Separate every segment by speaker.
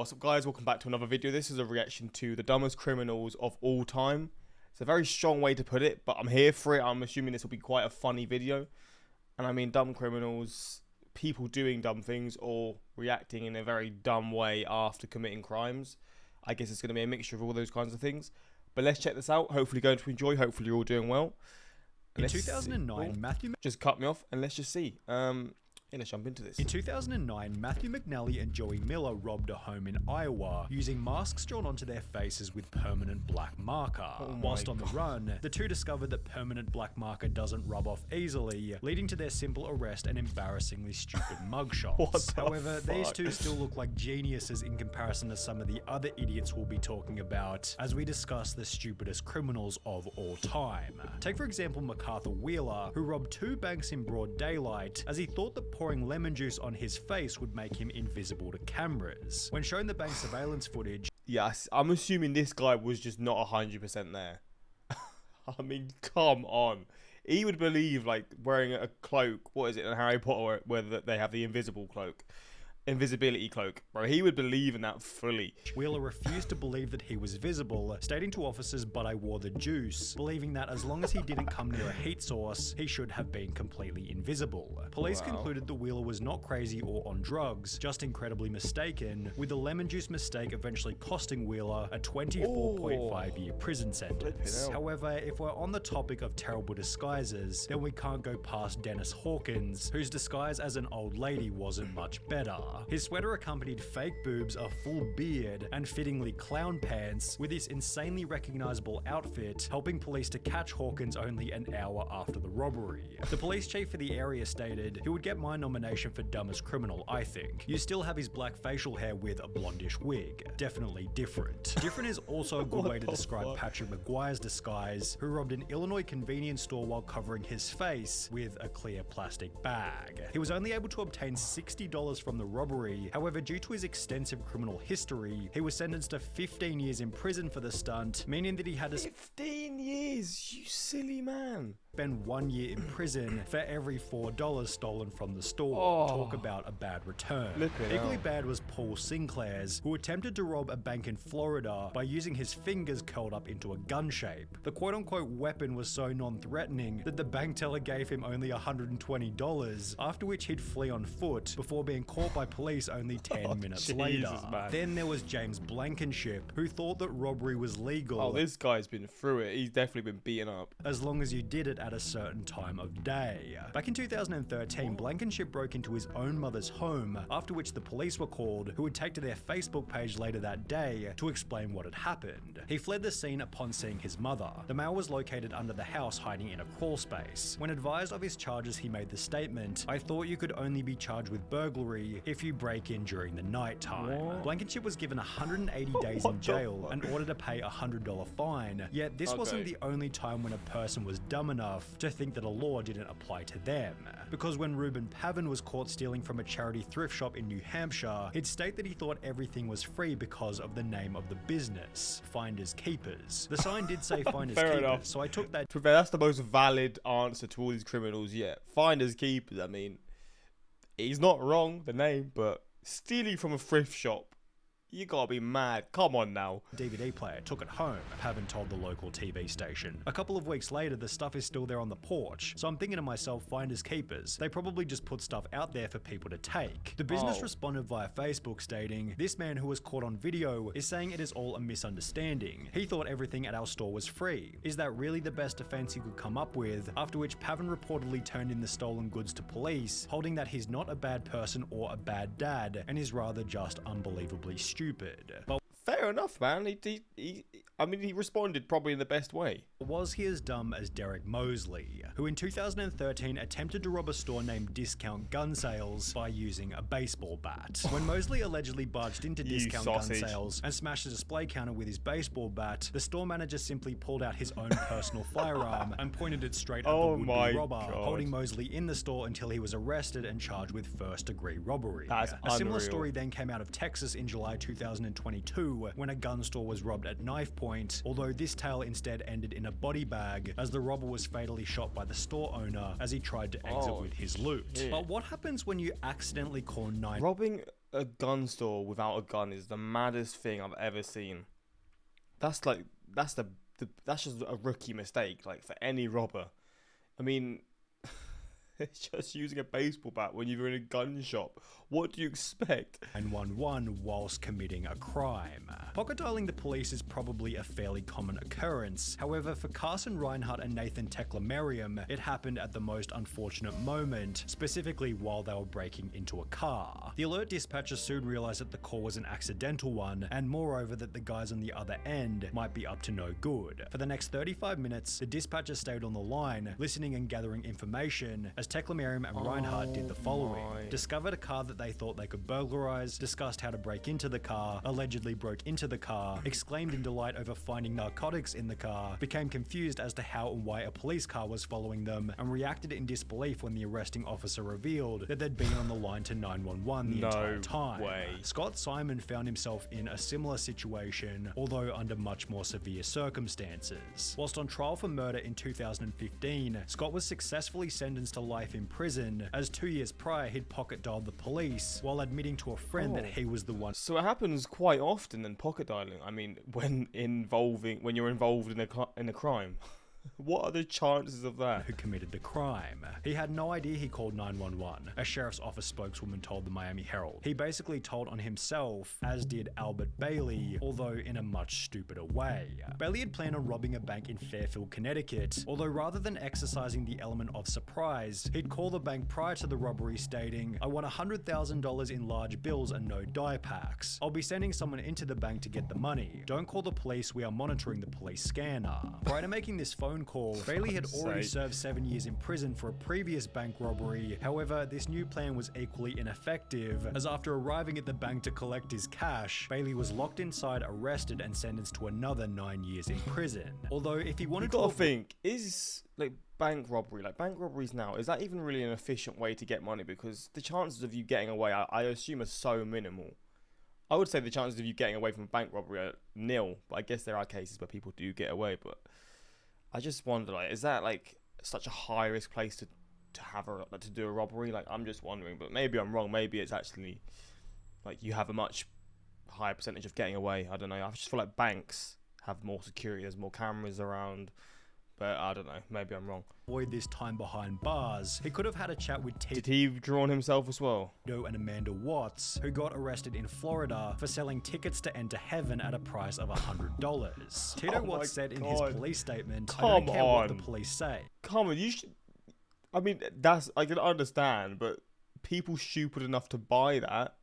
Speaker 1: what's up guys, welcome back to another video. This is a reaction to the dumbest criminals of all time. It's a very strong way to put it, but I'm here for it. I'm assuming this will be quite a funny video. And I mean dumb criminals, people doing dumb things or reacting in a very dumb way after committing crimes. I guess it's going to be a mixture of all those kinds of things. But let's check this out. Hopefully going to enjoy. Hopefully you're all doing well.
Speaker 2: In 2009, Matthew
Speaker 1: just cut me off and let's just see. Let's jump into this.
Speaker 2: In 2009, Matthew McNally and Joey Miller robbed a home in Iowa using masks drawn onto their faces with permanent black marker. Whilst on the run, the two discovered that permanent black marker doesn't rub off easily, leading to their simple arrest and embarrassingly stupid mugshots. However, these two still look like geniuses in comparison to some of the other idiots we'll be talking about as we discuss the stupidest criminals of all time. Take for example MacArthur Wheeler, who robbed two banks in broad daylight as he thought that pouring lemon juice on his face would make him invisible to cameras. When shown the bank surveillance footage,
Speaker 1: yes, I'm assuming this guy was just not 100% there. I mean, come on. He would believe, like, wearing a cloak, what is it in Harry Potter, where they have the invisibility cloak, bro. He would believe in that fully.
Speaker 2: Wheeler refused to believe that he was visible, stating to officers, "But I wore the juice," believing that as long as he didn't come near a heat source, he should have been completely invisible. Police concluded that Wheeler was not crazy or on drugs, just incredibly mistaken, with the lemon juice mistake eventually costing Wheeler a 24.5-year prison sentence. However, if we're on the topic of terrible disguises, then we can't go past Dennis Hawkins, whose disguise as an old lady wasn't much better. His sweater accompanied fake boobs, a full beard, and fittingly clown pants, with this insanely recognizable outfit helping police to catch Hawkins only an hour after the robbery. The police chief for the area stated, "He would get my nomination for dumbest criminal, I think. You still have his black facial hair with a blondish wig. Definitely different." Different is also a good way to describe Patrick McGuire's disguise, who robbed an Illinois convenience store while covering his face with a clear plastic bag. He was only able to obtain $60 from the robbery. However, due to his extensive criminal history, he was sentenced to 15 years in prison for the stunt, meaning that he had to
Speaker 1: 15 years, you silly man.
Speaker 2: spend 1 year in prison for every $4 stolen from the store. Talk about a bad return. Equally bad was Paul Sinclair's, who attempted to rob a bank in Florida by using his fingers curled up into a gun shape. The quote-unquote weapon was so non-threatening that the bank teller gave him only $120, after which he'd flee on foot before being caught by police only 10 minutes later.
Speaker 1: Man.
Speaker 2: Then there was James Blankenship, who thought that robbery was legal.
Speaker 1: Oh, this guy's been through it. He's definitely been beaten up.
Speaker 2: As long as you did it at a certain time of day. Back in 2013, Blankenship broke into his own mother's home, after which the police were called, who would take to their Facebook page later that day to explain what had happened. He fled the scene upon seeing his mother. The male was located under the house hiding in a crawl space. When advised of his charges, he made the statement, "I thought you could only be charged with burglary if you break in during the night time." Blankenship was given 180 days in jail and ordered to pay a $100 fine, yet this wasn't the only time when a person was dumb enough to think that a law didn't apply to them. Because when Reuben Pavin was caught stealing from a charity thrift shop in New Hampshire, he'd state that he thought everything was free because of the name of the business, Finders Keepers. The sign did say Finders Keepers,
Speaker 1: enough.
Speaker 2: so I took that.
Speaker 1: That's the most valid answer to all these criminals yet. Finders Keepers, I mean, he's not wrong, the name, but stealing from a thrift shop, you gotta be mad. Come on now.
Speaker 2: DVD player, took it home, Pavin told the local TV station. A couple of weeks later, the stuff is still there on the porch, so I'm thinking to myself, Finders Keepers. They probably just put stuff out there for people to take. The business responded via Facebook stating, "This man who was caught on video is saying it is all a misunderstanding. He thought everything at our store was free. Is that really the best defense he could come up with?" After which Pavin reportedly turned in the stolen goods to police, holding that he's not a bad person or a bad dad, and is rather just unbelievably stupid. But
Speaker 1: fair enough, man. I mean, he responded probably in the best way.
Speaker 2: was he as dumb as Derek Mosley, who in 2013 attempted to rob a store named Discount Gun Sales by using a baseball bat? When Mosley allegedly barged into Discount Gun Sales and smashed a display counter with his baseball bat, the store manager simply pulled out his own personal firearm and pointed it straight at the would-be robber, holding Mosley in the store until he was arrested and charged with first-degree robbery. A similar story then came out of Texas in July 2022 when a gun store was robbed at knife point, although this tale instead ended in a body bag as the robber was fatally shot by the store owner as he tried to exit with his loot. But what happens when you accidentally call 911?
Speaker 1: Robbing a gun store without a gun is the maddest thing I've ever seen. That's like that's that's just a rookie mistake, like for any robber. I mean, it's just using a baseball bat when you're in a gun shop. What do you expect?
Speaker 2: 911 whilst committing a crime. Pocket dialing the police is probably a fairly common occurrence. However, for Carson Reinhardt and Nathan Teklemariam, it happened at the most unfortunate moment, specifically while they were breaking into a car. The alert dispatcher soon realized that the call was an accidental one, and moreover that the guys on the other end might be up to no good. For the next 35 minutes, the dispatcher stayed on the line, listening and gathering information, as Teklemariam and Reinhardt did the following. Discovered a car that they thought they could burglarize, discussed how to break into the car, allegedly broke into the car, exclaimed in delight over finding narcotics in the car, became confused as to how and why a police car was following them, and reacted in disbelief when the arresting officer revealed that they'd been on the line to 911 the entire time. Scott Simon found himself in a similar situation, although under much more severe circumstances. Whilst on trial for murder in 2015, Scott was successfully sentenced to life in prison, as 2 years prior he'd pocket dialed the police while admitting to a friend that he was the one.
Speaker 1: So it happens quite often in pocket dialing. I mean, when you're involved in a crime. What are the chances of that?
Speaker 2: Who committed the crime. He had no idea he called 911, a sheriff's office spokeswoman told the Miami Herald. He basically told on himself, as did Albert Bailey, although in a much stupider way. Bailey had planned on robbing a bank in Fairfield, Connecticut, although rather than exercising the element of surprise, he'd call the bank prior to the robbery stating, "I want $100,000 in large bills and no die packs. I'll be sending someone into the bank to get the money. Don't call the police, we are monitoring the police scanner." Prior to making this phone call, Bailey had already served 7 years in prison for a previous bank robbery. However, this new plan was equally ineffective, as after arriving at the bank to collect his cash, Bailey was locked inside, arrested, and sentenced to another 9 years in prison. Although, if he wanted
Speaker 1: you gotta think, is like bank robberies now, is that even really an efficient way to get money? Because the chances of you getting away, I assume, are so minimal. I would say the chances of you getting away from a bank robbery are nil, but I guess there are cases where people do get away. But I just wonder, like, is that like such a high risk place to do a robbery? Like, I'm just wondering, but maybe I'm wrong. Maybe it's actually like you have a much higher percentage of getting away. I don't know. I just feel like banks have more security. There's more cameras around. But I don't know. Maybe I'm wrong.
Speaker 2: Avoid this time behind bars. He could have had a chat with
Speaker 1: Did he draw on himself as well?
Speaker 2: Tito and Amanda Watts, who got arrested in Florida for selling tickets to enter heaven at a price of $100. Tito Watts said in his police statement, "I don't care what the police say."
Speaker 1: Come on, you should. I mean, I can understand, but people stupid enough to buy that.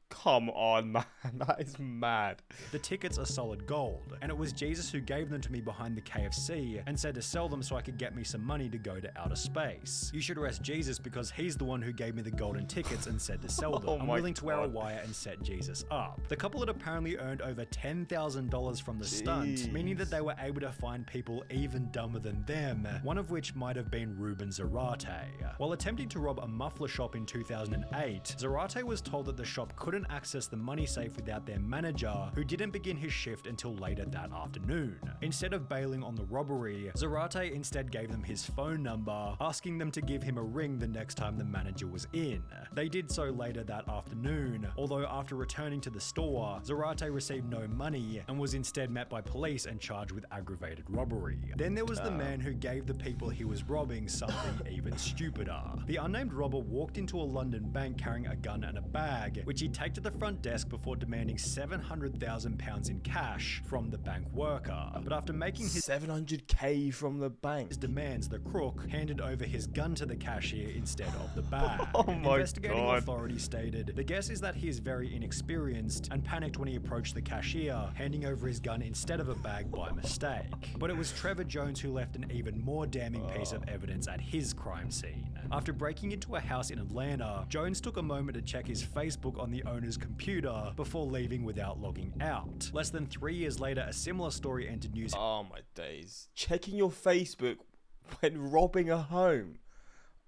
Speaker 1: Come on, man. That is mad.
Speaker 2: The tickets are solid gold, and it was Jesus who gave them to me behind the KFC and said to sell them so I could get me some money to go to outer space. You should arrest Jesus because he's the one who gave me the golden tickets and said to sell them. I'm willing to wear a wire and set Jesus up. The couple had apparently earned over $10,000 from the stunt, meaning that they were able to find people even dumber than them, one of which might have been Ruben Zarate. While attempting to rob a muffler shop in 2008, Zarate was told that the shop couldn't access the money safe without their manager, who didn't begin his shift until later that afternoon. Instead of bailing on the robbery, Zarate instead gave them his phone number, asking them to give him a ring the next time the manager was in. They did so later that afternoon, although after returning to the store, Zarate received no money and was instead met by police and charged with aggravated robbery. Then there was the man who gave the people he was robbing something even stupider. The unnamed robber walked into a London bank carrying a gun and a bag, which he take to the front desk before demanding £700,000 in cash from the bank worker. But after making his
Speaker 1: $700K from the bank
Speaker 2: demands, the crook handed over his gun to the cashier instead of the bag.
Speaker 1: Oh my
Speaker 2: Investigating
Speaker 1: God.
Speaker 2: authorities stated, the guess is that he is very inexperienced and panicked when he approached the cashier, handing over his gun instead of a bag by mistake. But it was Trevor Jones who left an even more damning piece of evidence at his crime scene. After breaking into a house in Atlanta, Jones took a moment to check his Facebook on the owner's computer before leaving without logging out. Less than 3 years later, a similar story entered news.
Speaker 1: Oh my days. Checking your Facebook when robbing a home.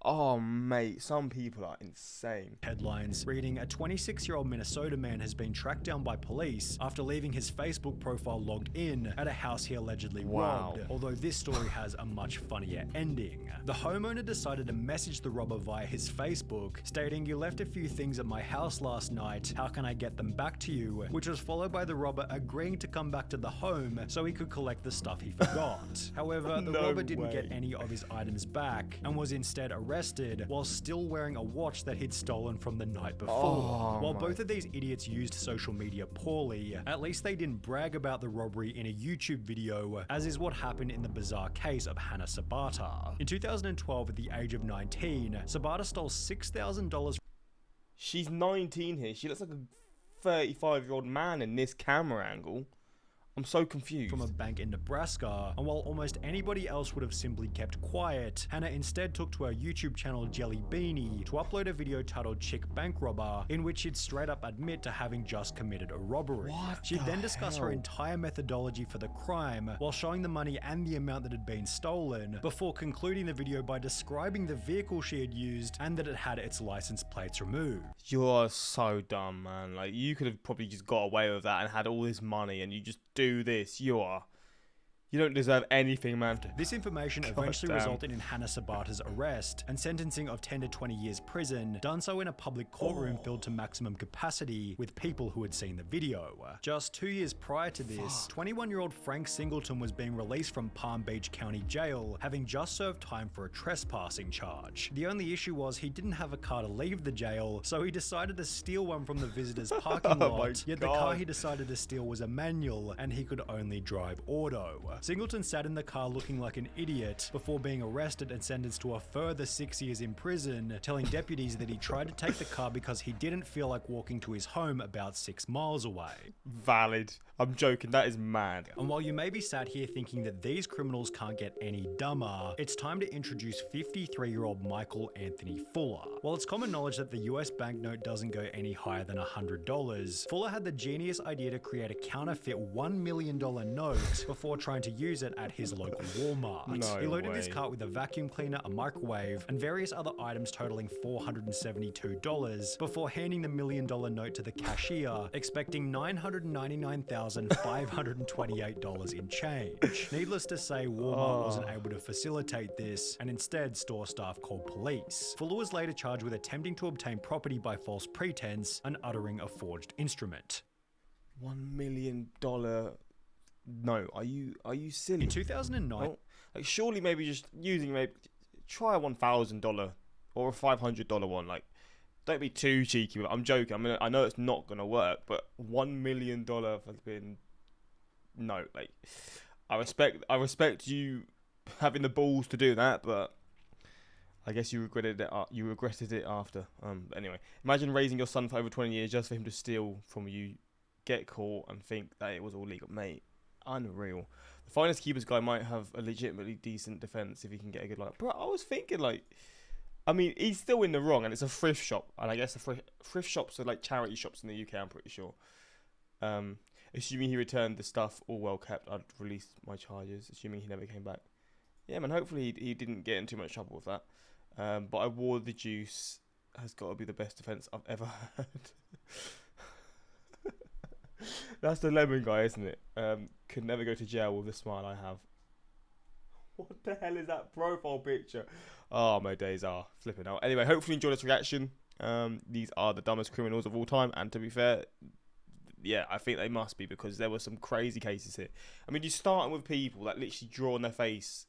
Speaker 1: Oh, mate, some people are insane.
Speaker 2: Headlines reading, a 26-year-old Minnesota man has been tracked down by police after leaving his Facebook profile logged in at a house he allegedly robbed, although this story has a much funnier ending. The homeowner decided to message the robber via his Facebook, stating, "You left a few things at my house last night, how can I get them back to you?" which was followed by the robber agreeing to come back to the home so he could collect the stuff he forgot. However, the robber didn't get any of his items back and was instead arrested while still wearing a watch that he'd stolen from the night before. While both of these idiots used social media poorly, at least they didn't brag about the robbery in a YouTube video, as is what happened in the bizarre case of Hannah Sabata. In 2012, at the age of 19, Sabata stole $6,000.
Speaker 1: She's 19 here. She looks like a 35-year-old man in this camera angle. I'm so confused.
Speaker 2: From a bank in Nebraska, and while almost anybody else would have simply kept quiet, Hannah instead took to her YouTube channel Jelly Beanie to upload a video titled Chick Bank Robber, in which she'd straight up admit to having just committed a robbery. She'd then discuss her entire methodology for the crime, while showing the money and the amount that had been stolen, before concluding the video by describing the vehicle she had used and that it had its license plates removed.
Speaker 1: You are so dumb, man. Like, you could have probably just got away with that and had all this money, and you just do this. You don't deserve anything, man.
Speaker 2: This information eventually resulted in Hannah Sabata's arrest and sentencing of 10 to 20 years prison, done so in a public courtroom filled to maximum capacity with people who had seen the video. Just 2 years prior to this, 21-year-old Frank Singleton was being released from Palm Beach County Jail, having just served time for a trespassing charge. The only issue was he didn't have a car to leave the jail, so he decided to steal one from the visitors' parking lot, yet the car he decided to steal was a manual and he could only drive auto. Singleton sat in the car looking like an idiot before being arrested and sentenced to a further 6 years in prison, telling deputies that he tried to take the car because he didn't feel like walking to his home about 6 miles away.
Speaker 1: Valid. I'm joking, that is mad.
Speaker 2: And while you may be sat here thinking that these criminals can't get any dumber, it's time to introduce 53-year-old Michael Anthony Fuller. While it's common knowledge that the US banknote doesn't go any higher than $100, Fuller had the genius idea to create a counterfeit $1 million note before trying to use it at his local Walmart. He loaded his cart with a vacuum cleaner, a microwave, and various other items totaling $472 before handing the $1 million note to the cashier, expecting $999,528 in change. Needless to say, Walmart wasn't able to facilitate this, and instead store staff called police. Fuller was later charged with attempting to obtain property by false pretense and uttering a forged instrument.
Speaker 1: $1 million. No, are you silly?
Speaker 2: In 2009,
Speaker 1: like, surely maybe just try a $1,000 or a $500 one. Like, don't be too cheeky. I'm joking. I mean, I know it's not gonna work, but $1 million has been no. Like, I respect you having the balls to do that, but I guess you regretted it. You regretted it after. Anyway, imagine raising your son for over 20 years just for him to steal from you, get caught, and think that it was all legal, mate. Unreal. The finest keepers guy might have a legitimately decent defense if he can get a good line. But I was thinking, like, I mean, he's still in the wrong, and it's a thrift shop, and I guess the thrift shops are like charity shops in the UK. I'm pretty sure. Assuming he returned the stuff all well kept, I'd release my charges. Assuming he never came back. Yeah, man. Hopefully he didn't get in too much trouble with that. But I wore the juice has got to be the best defense I've ever heard. That's the lemon guy, isn't it? Could never go to jail with the smile I have. What the hell is that profile picture? Oh, my days are flipping out. Anyway, hopefully you enjoyed this reaction. These are the dumbest criminals of all time, and to be fair, yeah, I think they must be, because there were some crazy cases here. I mean, you're starting with people that literally draw on their face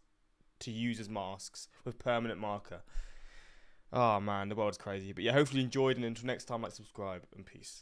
Speaker 1: to use as masks with permanent marker. Oh man, the world's crazy. But yeah, hopefully you enjoyed, and until next time, like, subscribe, and peace.